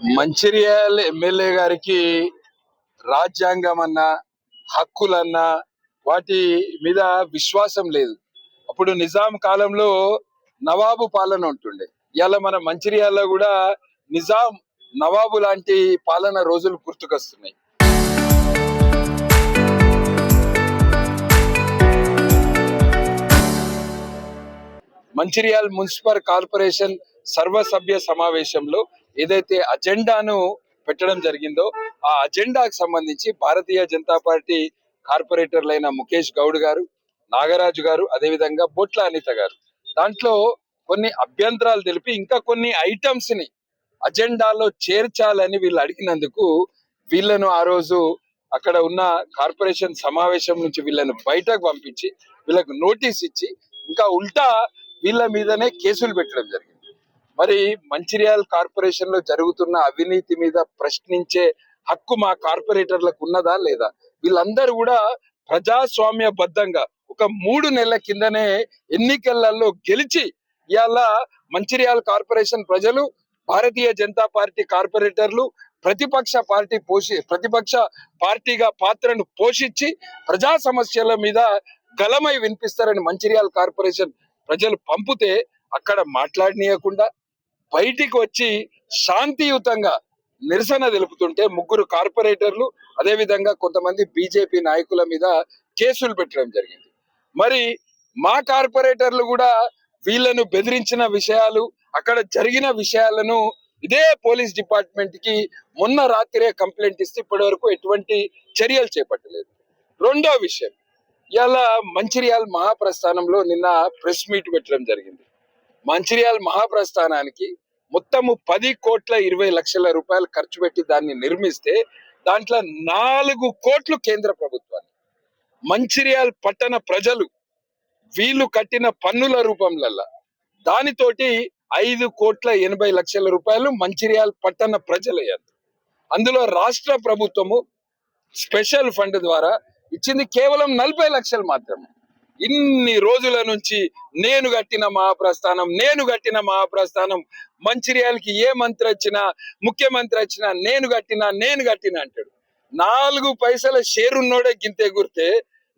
Mancherial MLA గారికి రాజ్యాంగం అన్నా హక్కులన్నా వాటి మీద విశ్వాసం లేదు. అప్పుడు నిజాం కాలంలో నవాబు పాలన ఉంటుండే. ఇవాళ మన మంచిర్యాలలో కూడా నిజాం నవాబు లాంటి పాలన రోజులు గుర్తుకొస్తున్నాయి. మంచిర్యాల మున్సిపల్ కార్పొరేషన్ సర్వసభ్య సమావేశంలో ఏదైతే అజెండాను పెట్టడం జరిగిందో ఆ అజెండాకు సంబంధించి భారతీయ జనతా పార్టీ కార్పొరేటర్లైన ముఖేష్ గౌడ్ గారు, నాగరాజు గారు, అదేవిధంగా బొట్ల అనిత గారు దాంట్లో కొన్ని అభ్యంతరాలు తెలిపి ఇంకా కొన్ని ఐటమ్స్ ని అజెండాలో చేర్చాలని వీళ్ళు అడిగినందుకు వీళ్ళను ఆ రోజు అక్కడ ఉన్న కార్పొరేషన్ సమావేశం నుంచి వీళ్ళను బయటకు పంపించి వీళ్ళకు నోటీస్ ఇచ్చి ఇంకా ఉల్టా వీళ్ళ మీదనే కేసులు పెట్టడం జరిగింది. మరి మంచిర్యాల కార్పొరేషన్ లో జరుగుతున్న అవినీతి మీద ప్రశ్నించే హక్కు మా కార్పొరేటర్లకు ఉన్నదా లేదా? వీళ్ళందరూ కూడా ప్రజాస్వామ్య బద్దంగా ఒక 3 నెలల కిందనే ఎన్నికలలో గెలిచి ఇవాళ మంచిర్యాల కార్పొరేషన్ ప్రజలు, భారతీయ జనతా పార్టీ కార్పొరేటర్లు ప్రతిపక్ష పార్టీగా పాత్రను పోషించి ప్రజా సమస్యల మీద గలమై వినిపిస్తారని మంచిర్యాల కార్పొరేషన్ ప్రజలు పంపితే అక్కడ మాట్లాడనీయకుండా బయటికి వచ్చి శాంతియుతంగా నిరసన తెలుపుతుంటే 3 కార్పొరేటర్లు అదేవిధంగా కొంతమంది బీజేపీ నాయకుల మీద కేసులు పెట్టడం జరిగింది. మరి మా కార్పొరేటర్లు కూడా వీళ్ళను బెదిరించిన విషయాలు, అక్కడ జరిగిన విషయాలను ఇదే పోలీస్ డిపార్ట్మెంట్ కి మొన్న రాత్రే కంప్లైంట్ ఇస్తే ఇప్పటి వరకు ఎటువంటి చర్యలు చేపట్టలేదు. రెండో విషయం, ఇలా మంచిర్యాల మహాప్రస్థానంలో నిన్న ప్రెస్ మీట్ పెట్టడం జరిగింది. మంచిర్యాల మహాప్రస్థానానికి మొత్తము 10,20,00,000 రూపాయలు ఖర్చు పెట్టి దాన్ని నిర్మిస్తే దాంట్లో 4 కోట్లు కేంద్ర ప్రభుత్వాన్ని. మంచిర్యాల పట్టణ ప్రజలు వీళ్ళు కట్టిన పన్నుల రూపంలో దానితోటి 5,80,00,000 రూపాయలు మంచిర్యాల పట్టణ ప్రజలయ్యారు. అందులో రాష్ట్ర ప్రభుత్వము స్పెషల్ ఫండ్ ద్వారా ఇచ్చింది కేవలం 40 లక్షలు మాత్రమే. ఇన్ని రోజుల నుంచి నేను కట్టిన మహాప్రస్థానం మంచిర్యాలకి ఏ మంత్రి వచ్చినా ముఖ్యమంత్రి వచ్చినా నేను కట్టినా అంటాడు. 4 పైసల షేర్ ఉన్నోడే గింతే గుర్తే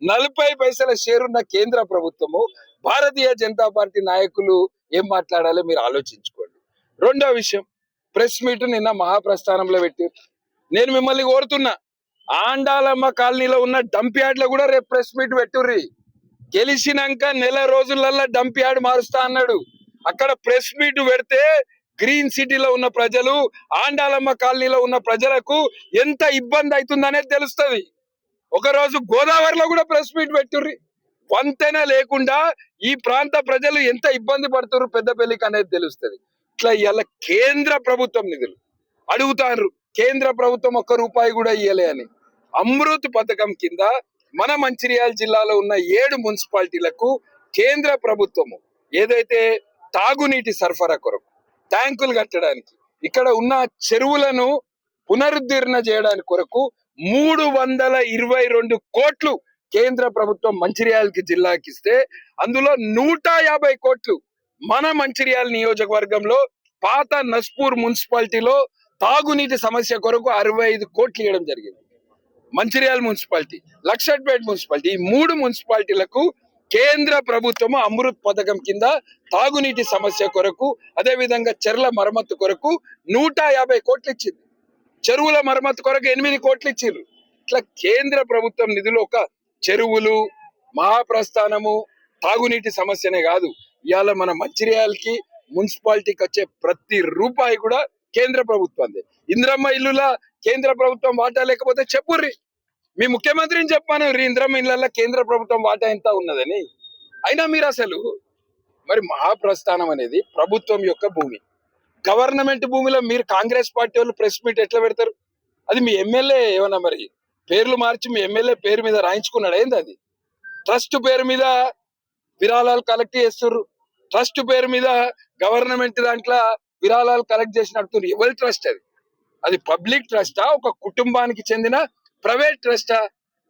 40 పైసల షేర్ ఉన్న కేంద్ర ప్రభుత్వము, భారతీయ జనతా పార్టీ నాయకులు ఏం మాట్లాడాలో మీరు ఆలోచించుకోండి. రెండో విషయం, ప్రెస్ మీట్ నిన్న మహాప్రస్థానంలో పెట్టి నేను మిమ్మల్ని కోరుతున్నా, ఆండాలమ్మ కాలనీలో ఉన్న డంప్ యార్డ్ లో కూడా రేపు ప్రెస్ మీట్ పెట్టుర్రి. గెలిచినాక నెల రోజులలో డంప్ యార్డ్ మారుస్తా అన్నాడు. అక్కడ ప్రెస్ మీట్ పెడితే గ్రీన్ సిటీలో ఉన్న ప్రజలు, ఆండాలమ్మ కాలనీలో ఉన్న ప్రజలకు ఎంత ఇబ్బంది అవుతుందనేది తెలుస్తుంది. ఒకరోజు గోదావరిలో కూడా ప్రెస్ మీట్ పెట్టుర్రి. వంతెన లేకుండా ఈ ప్రాంత ప్రజలు ఎంత ఇబ్బంది పడుతున్నారు పెద్దపల్లికి అనేది తెలుస్తుంది. ఇట్లా ఇవాళ కేంద్ర ప్రభుత్వం నిధులు అడుగుతారు, కేంద్ర ప్రభుత్వం 1 రూపాయి కూడా ఇయ్యలే అని. అమృత్ పథకం కింద మన మంచిర్యాల జిల్లాలో ఉన్న 7 మున్సిపాలిటీలకు కేంద్ర ప్రభుత్వము ఏదైతే తాగునీటి సరఫరా కొరకు ట్యాంకులు కట్టడానికి, ఇక్కడ ఉన్న చెరువులను పునరుద్ధరణ చేయడానికి కొరకు 322 కోట్లు కేంద్ర ప్రభుత్వం మంచిర్యాలకి జిల్లాకి ఇస్తే అందులో 150 కోట్లు మన మంచిర్యాల నియోజకవర్గంలో పాత నస్పూర్ మున్సిపాలిటీలో తాగునీటి సమస్య కొరకు 65 కోట్లు ఇవ్వడం జరిగింది. మంచిర్యాల మున్సిపాలిటీ, లక్షట్పేట మున్సిపాలిటీ, ఈ 3 మున్సిపాలిటీలకు కేంద్ర ప్రభుత్వము అమృత్ పథకం కింద తాగునీటి సమస్య కొరకు అదేవిధంగా చెర్ల మరమ్మత్తు కొరకు 150 కోట్లు ఇచ్చింది. చెరువుల మరమ్మత్తు కొరకు 8 కోట్లు ఇచ్చిండ్రు. ఇట్లా కేంద్ర ప్రభుత్వం నిధులు ఒక చెరువులు, మహాప్రస్థానము, తాగునీటి సమస్యనే కాదు, ఇవాళ మన మంచిర్యాలకి మున్సిపాలిటీకి వచ్చే ప్రతి రూపాయి కూడా కేంద్ర ప్రభుత్వందే. ఇంద్రమ్మ ఇల్లుల కేంద్ర ప్రభుత్వం వాటా లేకపోతే చెప్పుర్రి, మీ ముఖ్యమంత్రిని చెప్పాను ఇంద్రమ్మ ఇళ్ళల్లో కేంద్ర ప్రభుత్వం వాటా ఎంత ఉన్నదని. అయినా మీరు అసలు మరి మహాప్రస్థానం అనేది ప్రభుత్వం యొక్క భూమి, గవర్నమెంట్ భూమిలో మీరు కాంగ్రెస్ పార్టీ వాళ్ళు ప్రెస్ మీట్ ఎట్లా పెడతారు? అది మీ ఎమ్మెల్యే ఏమన్నా మరి పేర్లు మార్చి మీ ఎమ్మెల్యే పేరు మీద రాయించుకున్నాడు ఏంది? అది ట్రస్ట్ పేరు మీద విరాళాలు కలెక్ట్ చేస్తుర్రు, ట్రస్ట్ పేరు మీద గవర్నమెంట్ దాంట్లో విరాళాలు కలెక్ట్ చేసి నడుతున్నారు. ఎవరి ట్రస్ట్ అది? అది పబ్లిక్ ట్రస్టా, ఒక కుటుంబానికి చెందిన ప్రైవేట్ ట్రస్టా?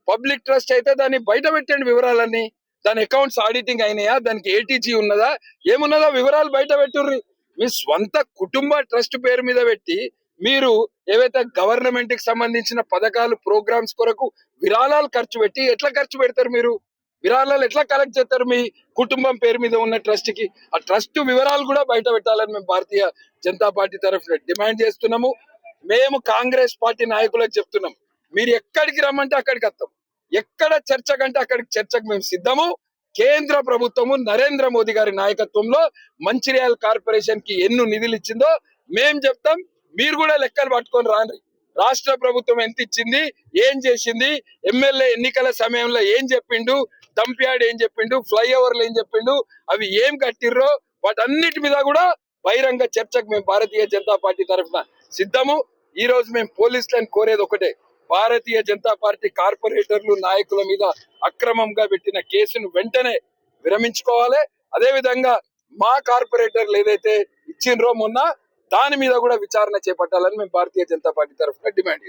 పబ్లిక్ ట్రస్ట్ అయితే దాన్ని బయట పెట్టండి వివరాలన్నీ. దాని అకౌంట్స్ ఆడిటింగ్ అయినాయా, దానికి ఏటీజీ ఉన్నదా, ఏమున్నదో వివరాలు బయట పెట్టుర్రి. మీ స్వంత కుటుంబ ట్రస్ట్ పేరు మీద పెట్టి మీరు ఏవైతే గవర్నమెంట్ కి సంబంధించిన పథకాలు ప్రోగ్రామ్స్ కొరకు విరాళాలు ఖర్చు పెట్టి ఎట్లా ఖర్చు పెడతారు మీరు? విరాళాలు ఎట్లా కలెక్ట్ చేస్తారు మీ కుటుంబం పేరు మీద ఉన్న ట్రస్ట్ కి? ఆ ట్రస్ట్ వివరాలు కూడా బయట పెట్టాలని మేము భారతీయ జనతా పార్టీ తరఫున డిమాండ్ చేస్తున్నాము. మేము కాంగ్రెస్ పార్టీ నాయకులకు చెప్తున్నాం, మీరు ఎక్కడికి రమ్మంటే అక్కడికి వస్తాం, ఎక్కడ చర్చ కంటే అక్కడికి చర్చకు మేము సిద్ధము. కేంద్ర ప్రభుత్వము నరేంద్ర మోదీ గారి నాయకత్వంలో మంచిర్యాల కార్పొరేషన్ కి ఎన్ని నిధులు ఇచ్చిందో మేం చెప్తాం, మీరు కూడా లెక్కలు పట్టుకొని రాండి. రాష్ట్ర ప్రభుత్వం ఎంత ఇచ్చింది, ఏం చేసింది, ఎమ్మెల్యే ఎన్నికల సమయంలో ఏం చెప్పిండు, డంప్ యార్డ్ ఏం చెప్పిండు, ఫ్లైఓవర్లు ఏం చెప్పిండు, అవి ఏం కట్టిర్రో వాటన్నిటి మీద కూడా బహిరంగ చర్చకు మేము భారతీయ జనతా పార్టీ తరఫున సిద్ధము. ఈ రోజు మేము పోలీసులను కోరేది ఒకటే, భారతీయ జనతా పార్టీ కార్పొరేటర్లు నాయకుల మీద అక్రమంగా పెట్టిన కేసును వెంటనే విరమించుకోవాలి. అదే విధంగా మా కార్పొరేటర్లు ఏదైతే ఇచ్చిండ్రో మొన్న దాని మీద కూడా విచారణ చేపట్టాలని మేము భారతీయ జనతా పార్టీ తరఫున డిమాండ్ చేస్తాం.